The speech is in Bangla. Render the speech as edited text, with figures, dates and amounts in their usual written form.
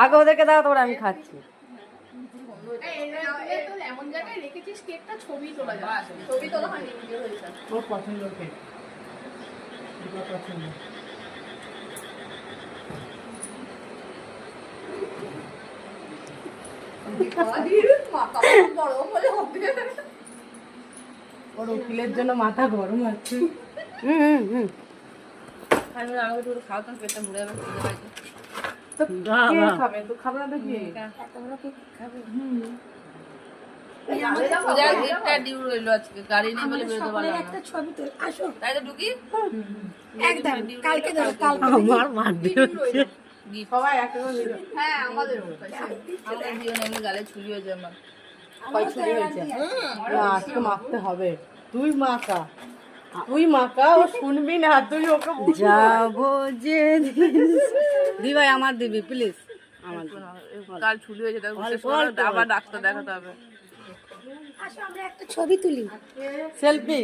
আগে ওদেরকে দাও, তোরা আমি খাচ্ছি। এমন জায়গায় রেখেছিস কেকটা, ছবি তোলা যাবে, ছবি তোলা হয়নি, ভিডিও হয়েছে। ওর পছন্দ কেক, পছন্দ। ওর উকিলের জন্য মাথা গরম আছে। খাওয়াতাম, পেটটা ভরে যাবে। তো কে খাবে? তো খাবে না তো কি? গাড়ি নেই বলে বেরোতে পারলাম না। একটা ছবি তোল, আসো। তাই তো ঢুকি একদম কালকে ধরো, কালকে আমার মারতে হচ্ছে। সবাই একটা করে নিল। হ্যাঁ আমাদের আমাদের জীবনে এমনি গালে ছুরি হয়েছে আমার। কয় ছুরি হয়েছে? না, আজকে মারতে হবে। তুই মাকা, তুই মাকা, ও শুনবি না, তুই ওকে যাবো যে দি ভাই আমার দিবি প্লিজ, আমার গাল ছুরি হয়েছে, আবার ডাক্তার দেখাতে হবে। আসো আমরা একটা ছবি তুলি। সেলফি।